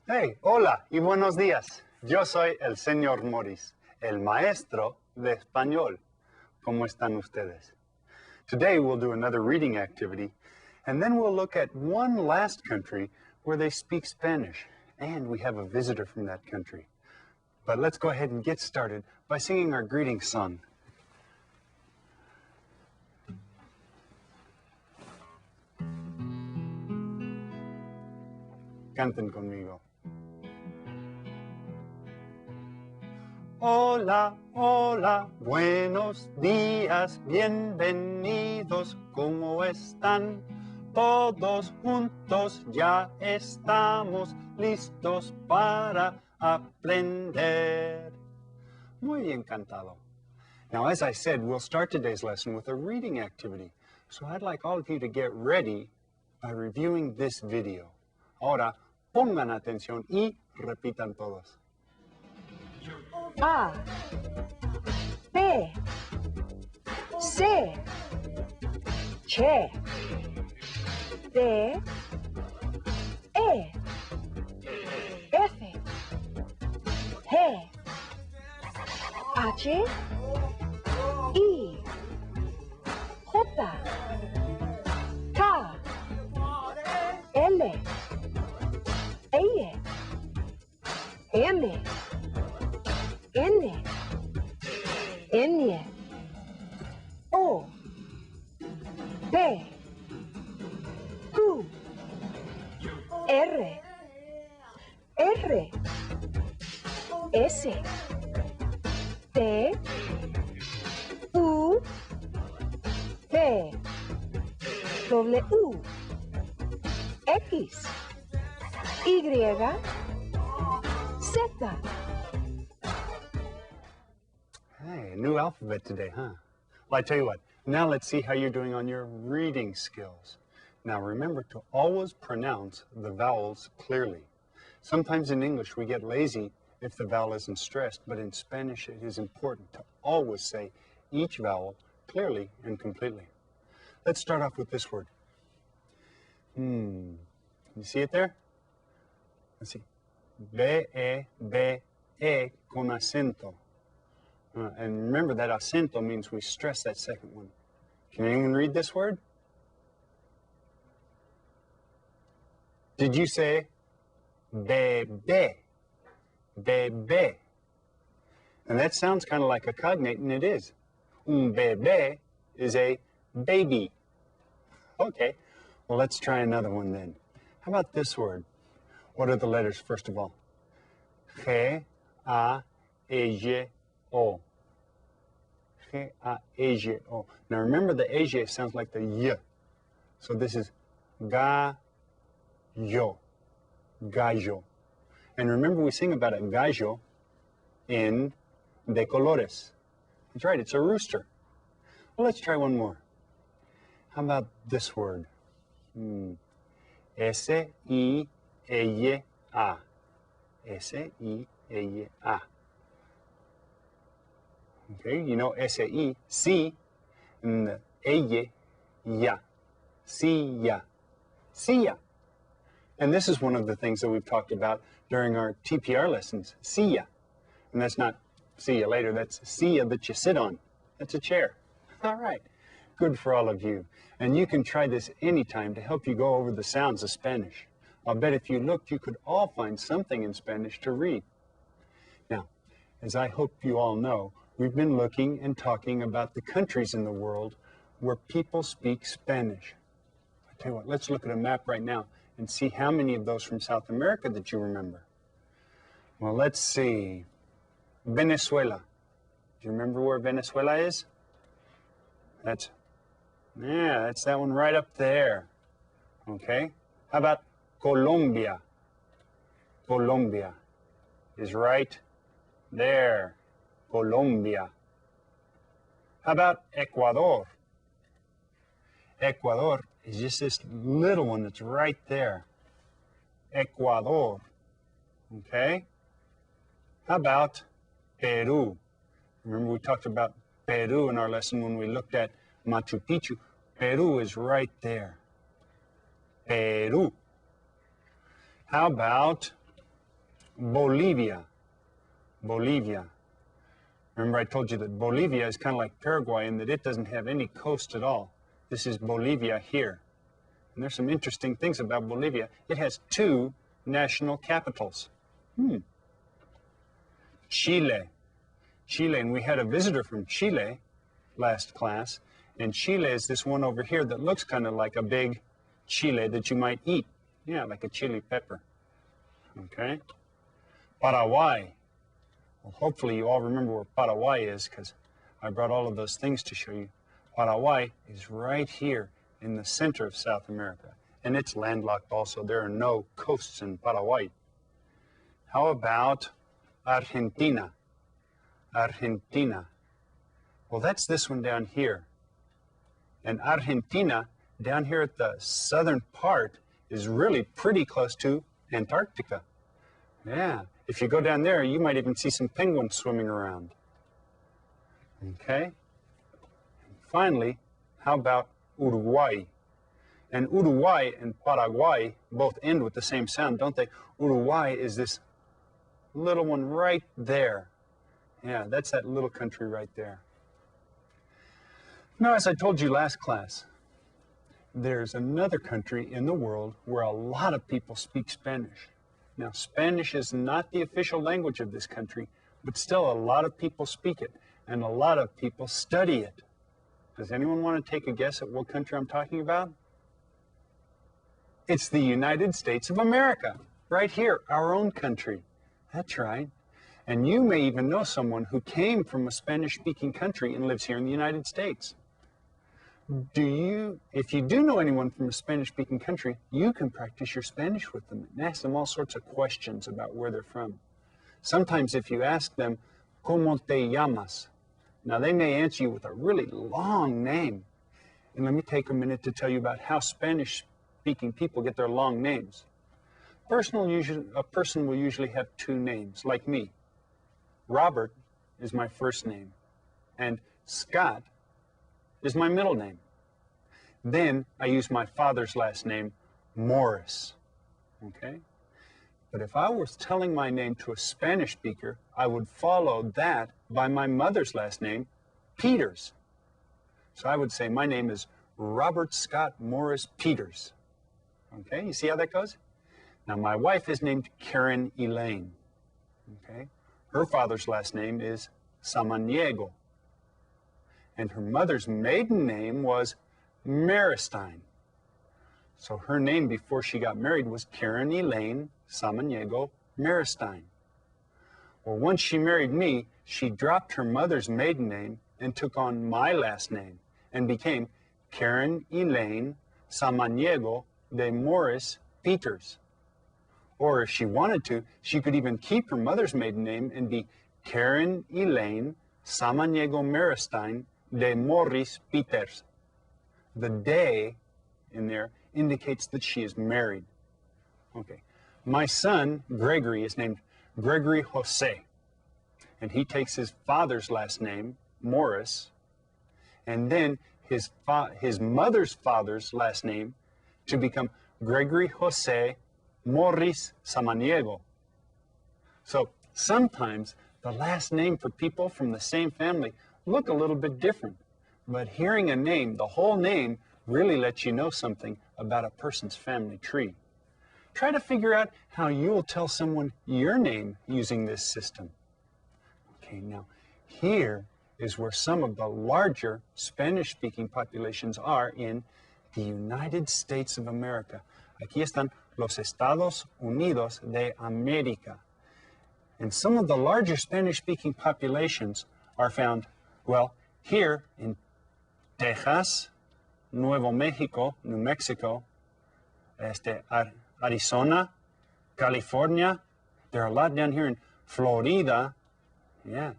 Hey, hola y buenos días. Yo soy el señor Morris, el maestro de español. ¿Cómo están ustedes? Today we'll do another reading activity, and then we'll look at one last country where they speak Spanish, and we have a visitor from that country. But let's go ahead and get started by singing our greeting song. Canten conmigo. Hola, hola, buenos días, bienvenidos, ¿cómo están? Todos juntos ya estamos listos para aprender. Muy bien cantado. Now, as I said, we'll start today's lesson with a reading activity. So I'd like all of you to get ready by reviewing this video. Ahora, pongan atención y repitan todos. A, B, C, Che, D, E, F, G, H, I, J, K, L, E, M, N, N, O, P, Q, R, R, S, T, U, V, W, X, Y, Z. Hey, a new alphabet today, huh? Well, I tell you what, now let's see how you're doing on your reading skills. Now remember to always pronounce the vowels clearly. Sometimes in English we get lazy if the vowel isn't stressed, but in Spanish it is important to always say each vowel clearly and completely. Let's start off with this word. Can you see it there? Let's see. B-E, B-E con acento. And remember that acento means we stress that second one. Can anyone read this word? Did you say bebe? Bebe. And that sounds kind of like a cognate, and it is. Un bebé is a baby. Okay, well, let's try another one then. How about this word? What are the letters, first of all? G, A, E, G, O. G, A, E, G, O. Now remember the E, G sounds like the Y. So this is gallo. Gallo. And remember we sing about a gallo in De Colores. That's right, it's a rooster. Well, let's try one more. How about this word? S-I-L-A. S-I-L-A. Okay, you know S-A-I, si, and the A-Y, ya. Si-ya. Si-ya. And this is one of the things that we've talked about during our TPR lessons, see ya. And that's not see you later, that's see ya that you sit on. That's a chair. All right, good for all of you. And you can try this anytime to help you go over the sounds of Spanish. I'll bet if you looked, you could all find something in Spanish to read. Now, as I hope you all know, we've been looking and talking about the countries in the world where people speak Spanish. I tell you what, let's look at a map right now and see how many of those from South America that you remember. Well, let's see. Venezuela. Do you remember where Venezuela is? That's that one right up there. Okay? How about Colombia? Colombia is right there. Colombia. How about Ecuador? Ecuador is just this little one that's right there. Ecuador. Okay? How about Peru? Remember we talked about Peru in our lesson when we looked at Machu Picchu. Peru is right there. Peru. How about Bolivia? Bolivia. Remember I told you that Bolivia is kind of like Paraguay in that it doesn't have any coast at all. This is Bolivia here. And there's some interesting things about Bolivia. It has 2 national capitals. Chile. Chile, and we had a visitor from Chile last class, and Chile is this one over here that looks kind of like a big chile that you might eat. Yeah, like a chili pepper. Okay? Paraguay. Well, hopefully you all remember where Paraguay is because I brought all of those things to show you. Paraguay is right here in the center of South America, and it's landlocked also. There are no coasts in Paraguay. How about Argentina? Argentina. Well, that's this one down here. And Argentina, down here at the southern part, is really pretty close to Antarctica. Yeah, if you go down there, you might even see some penguins swimming around. Okay? And finally, how about Uruguay? And Uruguay and Paraguay both end with the same sound, don't they? Uruguay is this little one right there. Yeah, that's that little country right there. Now, as I told you last class, there's another country in the world where a lot of people speak Spanish. Now, Spanish is not the official language of this country, but still a lot of people speak it, and a lot of people study it. Does anyone want to take a guess at what country I'm talking about? It's the United States of America, right here, our own country. That's right. And you may even know someone who came from a Spanish-speaking country and lives here in the United States. If you do know anyone from a Spanish-speaking country, you can practice your Spanish with them and ask them all sorts of questions about where they're from. Sometimes if you ask them, ¿Cómo te llamas? Now they may answer you with a really long name. And let me take a minute to tell you about how Spanish-speaking people get their long names. A person will usually have 2 names, like me. Robert is my first name, and Scott is my middle name. Then I use my father's last name, Morris. Okay? But if I was telling my name to a Spanish speaker, I would follow that by my mother's last name, Peters. So I would say my name is Robert Scott Morris Peters. Okay, you see how that goes? Now my wife is named Karen Elaine. Okay? Her father's last name is Samaniego. And her mother's maiden name was Maristine. So her name before she got married was Karen Elaine Samaniego Maristine. Well, once she married me, she dropped her mother's maiden name and took on my last name and became Karen Elaine Samaniego de Morris Peters. Or if she wanted to, she could even keep her mother's maiden name and be Karen Elaine Samaniego Maristine de Morris Peters. The de in there indicates that she is married. Okay. My son, Gregory, is named Gregory Jose. And he takes his father's last name, Morris, and then his mother's father's last name to become Gregory Jose Morris Samaniego. So sometimes the last name for people from the same family look a little bit different. But hearing a name, the whole name, really lets you know something about a person's family tree. Try to figure out how you'll tell someone your name using this system. Okay, now here is where some of the larger Spanish-speaking populations are in the United States of America. Aquí están los Estados Unidos de América. And some of the larger Spanish-speaking populations are found, well, here in Texas, Nuevo Mexico, New Mexico, Arizona, California. There are a lot down here in Florida. Yeah.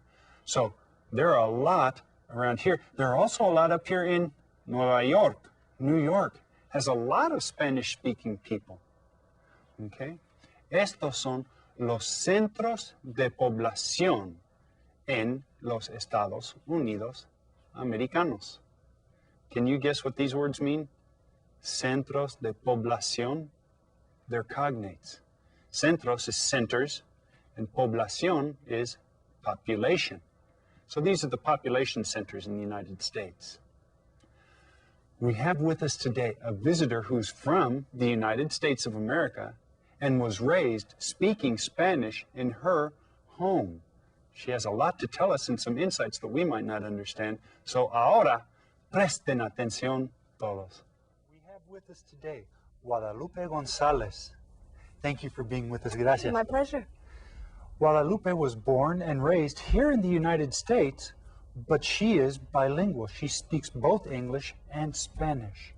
So there are a lot around here. There are also a lot up here in Nueva York. New York has a lot of Spanish-speaking people. Okay? Estos son los centros de población en los Estados Unidos Americanos. Can you guess what these words mean? Centros de población. They're cognates. Centros is centers, and población is population. So these are the population centers in the United States. We have with us today a visitor who's from the United States of America and was raised speaking Spanish in her home. She has a lot to tell us and some insights that we might not understand. So ahora, presten atención todos. We have with us today Guadalupe Gonzalez. Thank you for being with us. Gracias. My pleasure. Guadalupe was born and raised here in the United States, but she is bilingual. She speaks both English and Spanish.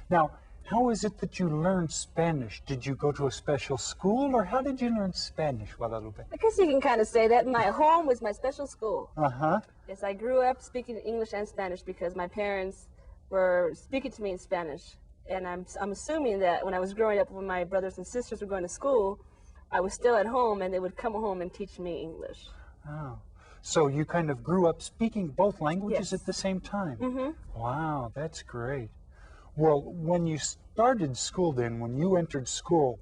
Now, how is it that you learned Spanish? Did you go to a special school, or how did you learn Spanish, Guadalupe? I guess you can kind of say that. My home was my special school. Uh-huh. Yes, I grew up speaking English and Spanish because my parents were speaking to me in Spanish. And I'm assuming that when I was growing up, when my brothers and sisters were going to school, I was still at home and they would come home and teach me English. Oh. So you kind of grew up speaking both languages Yes. at the same time? Mm-hmm. Wow, that's great. Well, when you started school then, when you entered school,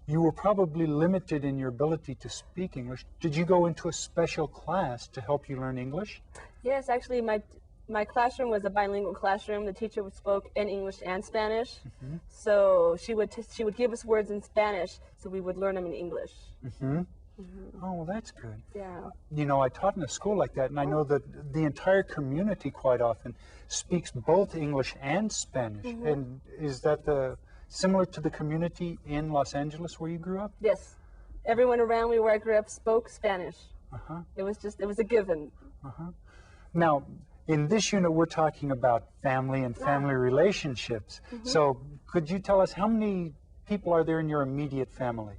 you were probably limited in your ability to speak English. Did you go into a special class to help you learn English? Yes, actually, my classroom was a bilingual classroom. The teacher spoke in English and Spanish. Mm-hmm. So she would give us words in Spanish, so we would learn them in English. Mm-hmm. Oh, well, that's good. Yeah. You know, I taught in a school like that, and I know that the entire community quite often speaks both English and Spanish. And is that similar to the community in Los Angeles where you grew up? Yes. Everyone around me where I grew up spoke Spanish. Uh-huh. It was a given. Uh-huh. Now, in this unit, we're talking about family and family relationships. So could you tell us how many people are there in your immediate family?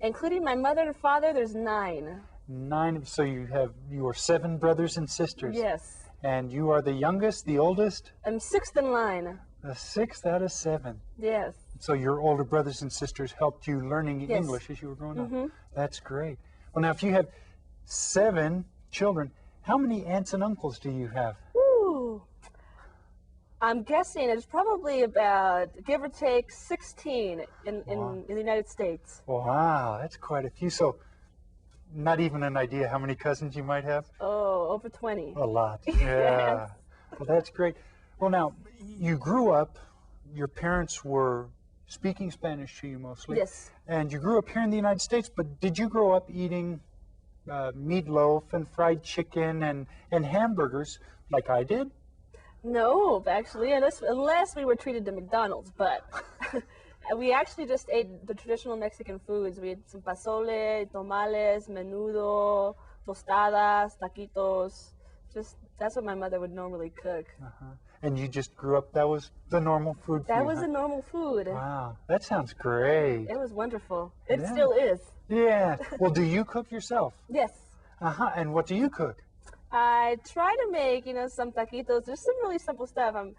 Including my mother and father, there's 9. 9. So you are 7 brothers and sisters. Yes. And you are the youngest, the oldest? I'm 6th in line. The 6th out of 7. Yes. So your older brothers and sisters helped you learning Yes. English as you were growing up. That's great. Well, now, if you have 7 children, how many aunts and uncles do you have? Ooh. I'm guessing it's probably about, give or take, 16 in the United States. Wow, that's quite a few. So not even an idea how many cousins you might have? Oh, over 20. A lot. Yeah. Well, that's great. Well, now, you grew up, your parents were speaking Spanish to you mostly. Yes. And you grew up here in the United States, but did you grow up eating meatloaf and fried chicken and hamburgers like I did? No, actually, unless we were treated to McDonald's, but we actually just ate the traditional Mexican foods. We had some pozole, tamales, menudo, tostadas, taquitos. That's what my mother would normally cook. Uh-huh. And you just grew up, that was the normal food for That you, was huh? the normal food. Wow, that sounds great. It was wonderful. It Yeah. still is. Yeah. Well, do you cook yourself? Yes. Uh-huh. And what do you cook? I try to make, some taquitos. There's some really simple stuff. The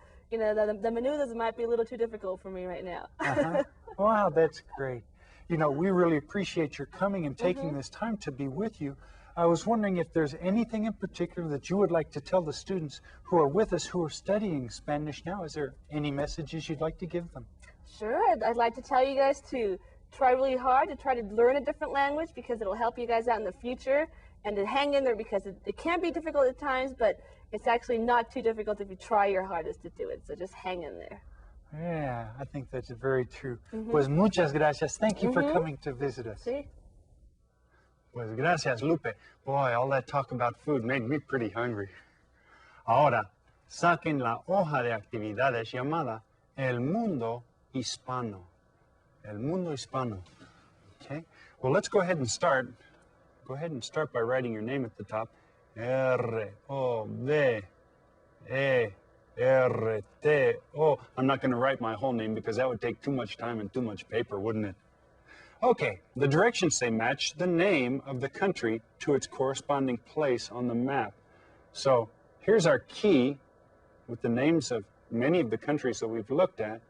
menudos might be a little too difficult for me right now. Uh-huh. Wow, that's great. We really appreciate your coming and taking this time to be with you. I was wondering if there's anything in particular that you would like to tell the students who are with us who are studying Spanish now. Is there any messages you'd like to give them? Sure. I'd like to tell you guys to try really hard to try to learn a different language because it'll help you guys out in the future, and to hang in there because it can be difficult at times, but it's actually not too difficult if you try your hardest to do it. So just hang in there. Yeah, I think that's very true. Pues muchas gracias. Thank you for coming to visit us. See? Pues gracias, Lupe. Boy, all that talk about food made me pretty hungry. Ahora, saquen la hoja de actividades llamada El Mundo Hispano. El Mundo Hispano. Okay? Well, let's go ahead and start. Go ahead and start by writing your name at the top. R-O-D-E R-T-O. I'm not going to write my whole name because that would take too much time and too much paper, wouldn't it? Okay, the directions say match the name of the country to its corresponding place on the map. So here's our key with the names of many of the countries that we've looked at.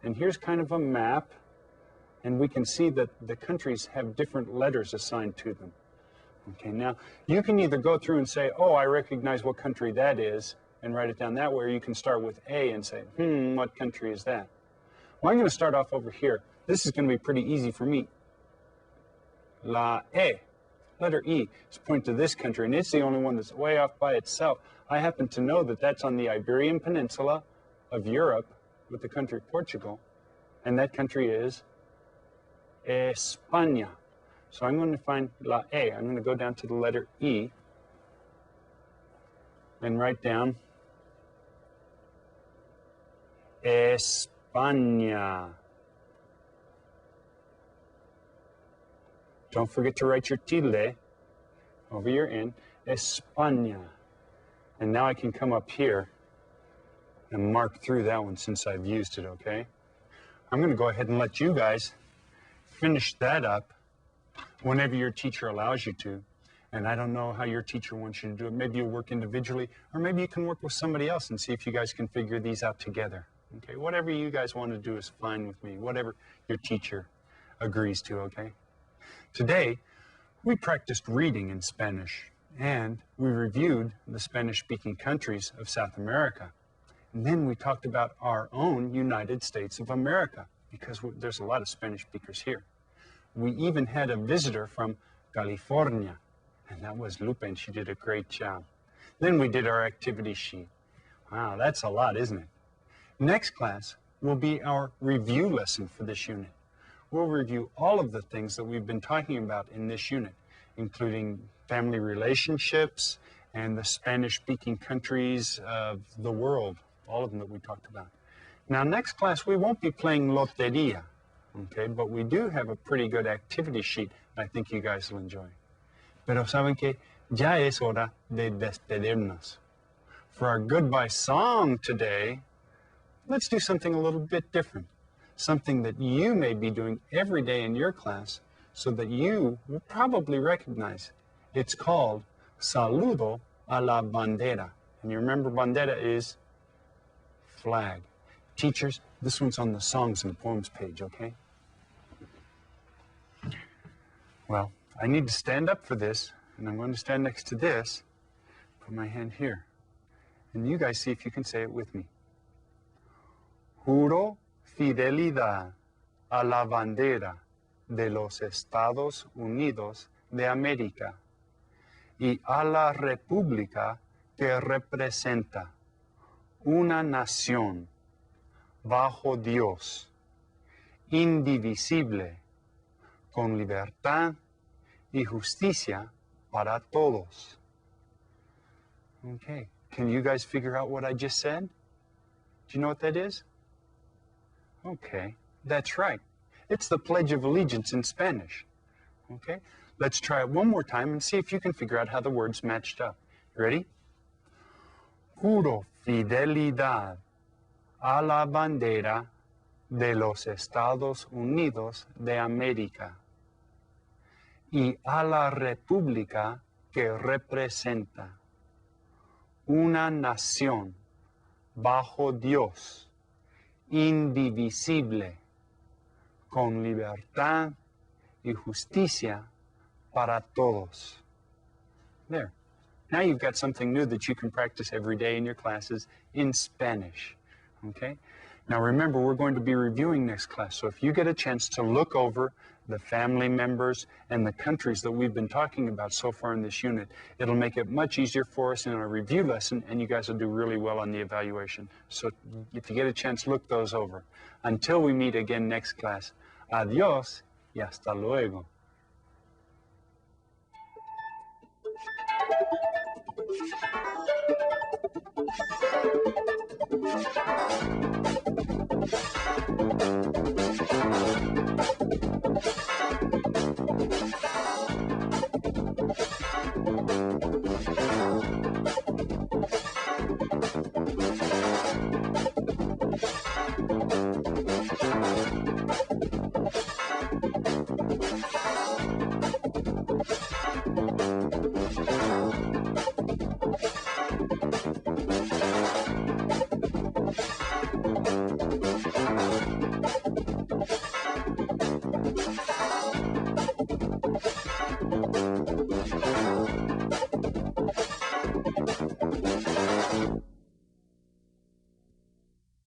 And here's kind of a map. And we can see that the countries have different letters assigned to them. Okay, now you can either go through and say, oh, I recognize what country that is, and write it down that way, or you can start with A and say, what country is that? Well, I'm going to start off over here. This is going to be pretty easy for me. La E, letter E, is pointing to this country, and it's the only one that's way off by itself. I happen to know that that's on the Iberian Peninsula of Europe with the country Portugal, and that country is España. So I'm going to find La E. I'm going to go down to the letter E and write down España. Don't forget to write your tilde over your N, España. And now I can come up here and mark through that one since I've used it, okay? I'm going to go ahead and let you guys finish that up whenever your teacher allows you to. And I don't know how your teacher wants you to do it. Maybe you'll work individually, or maybe you can work with somebody else and see if you guys can figure these out together. Okay, whatever you guys want to do is fine with me, whatever your teacher agrees to, okay? Today, we practiced reading in Spanish, and we reviewed the Spanish-speaking countries of South America. And then we talked about our own United States of America, because there's a lot of Spanish speakers here. We even had a visitor from California, and that was Lupe, and she did a great job. Then we did our activity sheet. Wow, that's a lot, isn't it? Next class will be our review lesson for this unit. We'll review all of the things that we've been talking about in this unit, including family relationships and the Spanish-speaking countries of the world, all of them that we talked about. Now, next class, we won't be playing Loteria, okay, but we do have a pretty good activity sheet I think you guys will enjoy. Pero saben que ya es hora de despedirnos. For our goodbye song today, let's do something a little bit different. Something that you may be doing every day in your class so that you will probably recognize. It's called Saludo a la Bandera. And you remember bandera is flag. Teachers, this one's on the songs and poems page, okay? Well, I need to stand up for this, and I'm going to stand next to this, put my hand here. And you guys see if you can say it with me. Juro fidelidad a la bandera de los Estados Unidos de América y a la república que representa una nación bajo Dios, indivisible, con libertad y justicia para todos. Okay, can you guys figure out what I just said? Do you know what that is? Okay, that's right. It's the Pledge of Allegiance in Spanish. Okay, let's try it one more time and see if you can figure out how the words matched up. You ready? Juro fidelidad a la bandera de los Estados Unidos de América y a la república que representa una nación bajo Dios, indivisible, con libertad y justicia para todos. There. Now you've got something new that you can practice every day in your classes in Spanish. Okay? Now remember, we're going to be reviewing next class, so if you get a chance to look over the family members and the countries that we've been talking about so far in this unit, it'll make it much easier for us in our review lesson, and you guys will do really well on the evaluation. So if you get a chance, look those over. Until we meet again next class, adiós y hasta luego.